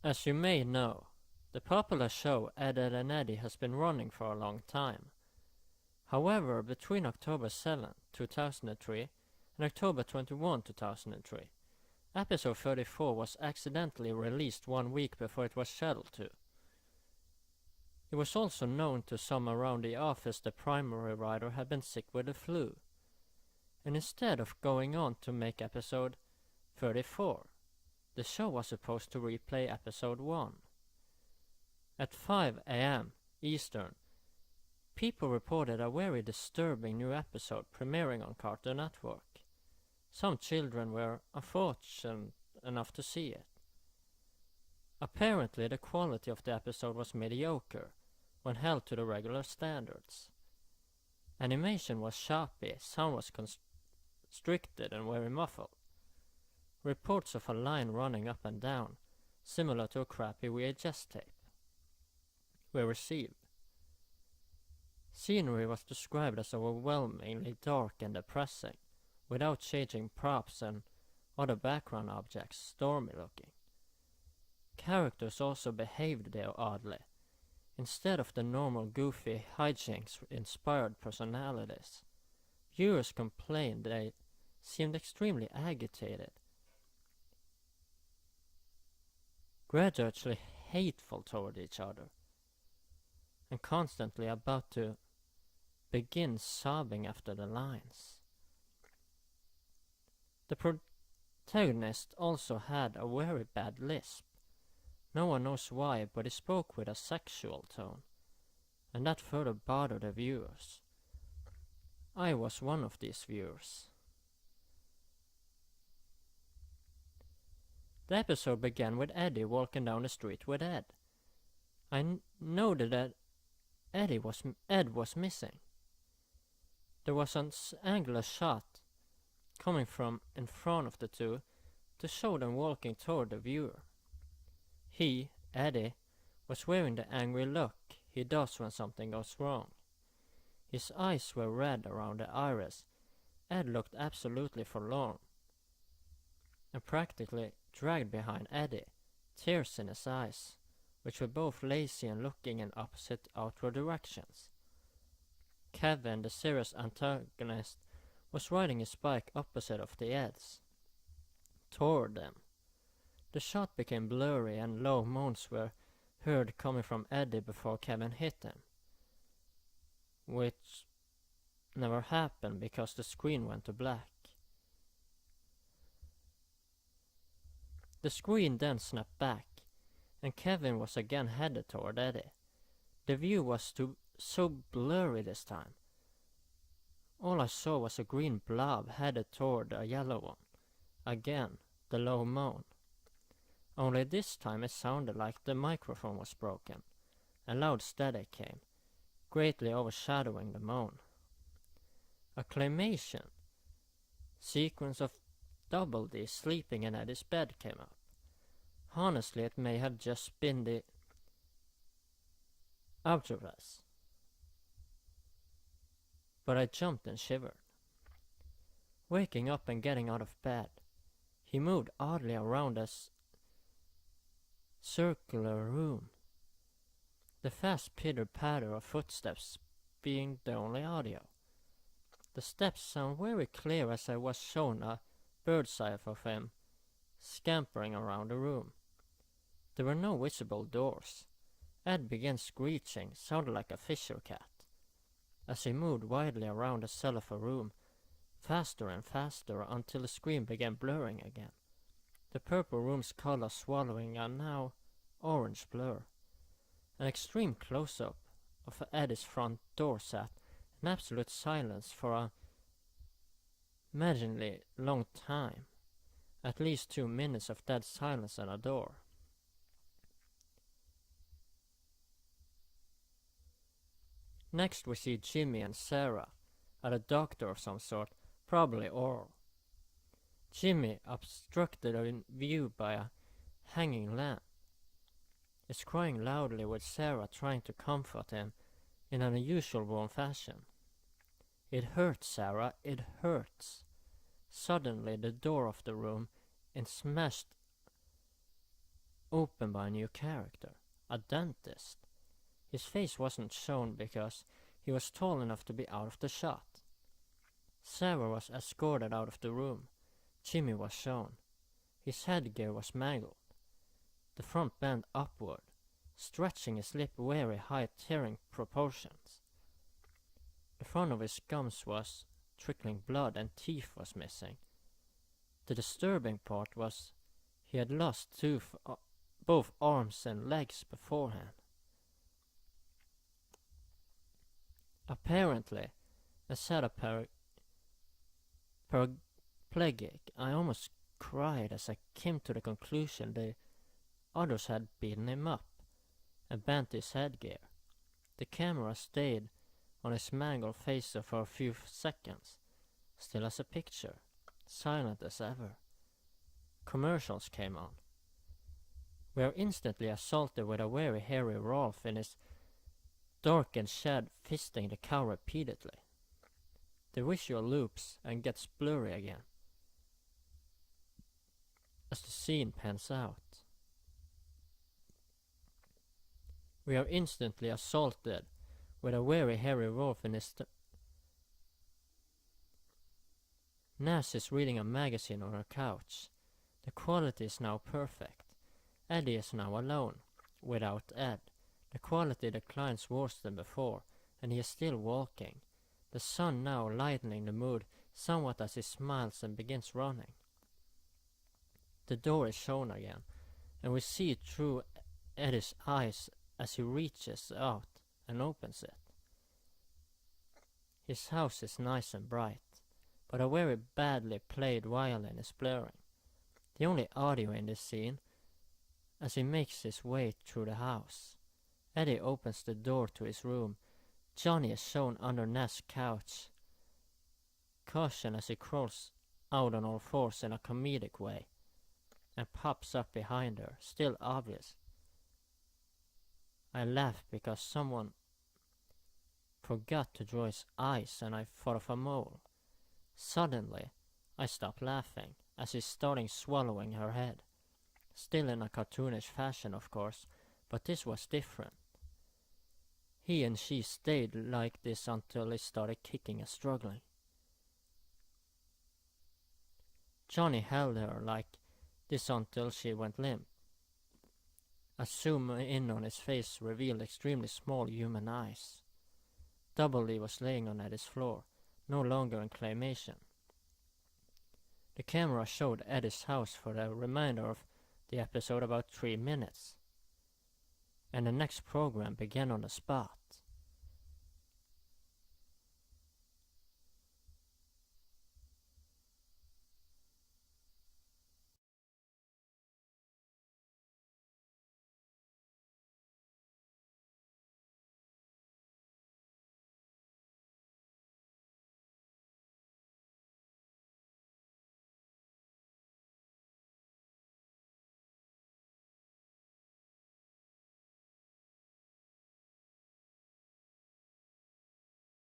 As you may know, the popular show Ed, Edd and Eddy has been running for a long time. However, between October 7, 2003 and October 21, 2003, episode 34 was accidentally released 1 week before it was scheduled to. It was also known to some around the office the primary writer had been sick with the flu, and instead of going on to make episode 34, the show was supposed to replay episode 1. At 5 a.m. Eastern, people reported a very disturbing new episode premiering on Cartoon Network. Some children were unfortunate enough to see it. Apparently the quality of the episode was mediocre when held to the regular standards. Animation was choppy, sound was constricted and very muffled. Reports of a line running up and down, similar to a crappy VHS tape, were received. Scenery was described as overwhelmingly dark and depressing, without changing props and other background objects stormy looking. Characters also behaved there oddly. Instead of the normal goofy hijinks-inspired personalities, viewers complained they seemed extremely agitated, gradually hateful toward each other, and constantly about to begin sobbing after the lines. The protagonist also had a very bad lisp. No one knows why, but he spoke with a sexual tone, and that further bothered the viewers. I was one of these viewers. The episode began with Eddy walking down the street with Ed. I noted that Ed was missing. There was an angular shot coming from in front of the two to show them walking toward the viewer. He, Eddy, was wearing the angry look he does when something goes wrong. His eyes were red around the iris. Ed looked absolutely forlorn and practically dragged behind Eddy, tears in his eyes, which were both lazy and looking in opposite outward directions. Kevin, the serious antagonist, was riding his bike opposite of the Eds, toward them. The shot became blurry and low moans were heard coming from Eddy before Kevin hit him, which never happened because the screen went to black. The screen then snapped back, and Kevin was again headed toward Eddy. The view was so blurry this time. All I saw was a green blob headed toward a yellow one. Again, the low moan. Only this time it sounded like the microphone was broken. A loud static came, greatly overshadowing the moan. A claymation sequence of Double D sleeping in Eddy's bed came up. Honestly, it may have just been the outro, but I jumped and shivered. Waking up and getting out of bed, he moved oddly around a circular room, the fast pitter-patter of footsteps being the only audio. The steps sound very clear as I was shown a bird's eye of him scampering around the room. There were no visible doors. Ed began screeching, sounded like a fisher cat, as he moved widely around the cell of a room, faster and faster until the screen began blurring again, the purple room's color swallowing a now orange blur. An extreme close-up of Eddy's front door sat in absolute silence for a imaginably long time, at least 2 minutes of dead silence at a door. Next we see Jimmy and Sarah at a doctor of some sort, probably oral. Jimmy, obstructed in view by a hanging lamp, is crying loudly with Sarah trying to comfort him in an unusual warm fashion. "It hurts, Sarah, it hurts." Suddenly the door of the room is smashed opened by a new character, a dentist. His face wasn't shown because he was tall enough to be out of the shot. Sarah was escorted out of the room. Jimmy was shown. His headgear was mangled. The front bent upward, stretching his lip very high, tearing proportions. The front of his gums was trickling blood and teeth was missing. The disturbing part was he had lost both arms and legs beforehand. Apparently, a paraplegic, I almost cried as I came to the conclusion the others had beaten him up and bent his headgear. The camera stayed on his mangled face for a few seconds, still as a picture, silent as ever. Commercials came on. We are instantly assaulted with a very hairy Rolf in his darkened shed fisting the cow repeatedly. The visual loops and gets blurry again as the scene pans out. We are instantly assaulted with a very hairy Rolf in his Naz is reading a magazine on her couch. The quality is now perfect. Eddy is now alone, without Ed. The quality declines worse than before, and he is still walking. The sun now lightening the mood somewhat as he smiles and begins running. The door is shown again, and we see through Eddy's eyes as he reaches out and opens it. His house is nice and bright, but a very badly played violin is blaring. The only audio in this scene as he makes his way through the house. Eddy opens the door to his room. Johnny is shown under Naz's couch. Caution as he crawls out on all fours in a comedic way and pops up behind her, still obvious. I laugh because someone forgot to draw his eyes and I thought of a mole. Suddenly, I stop laughing as he's starting swallowing her head. Still in a cartoonish fashion, of course, but this was different. He and she stayed like this until he started kicking and struggling. Johnny held her like this until she went limp. A zoom in on his face revealed extremely small human eyes. Double D was laying on Eddy's floor, no longer in claymation. The camera showed Eddy's house for the remainder of the episode, about 3 minutes, and the next program began on the spot.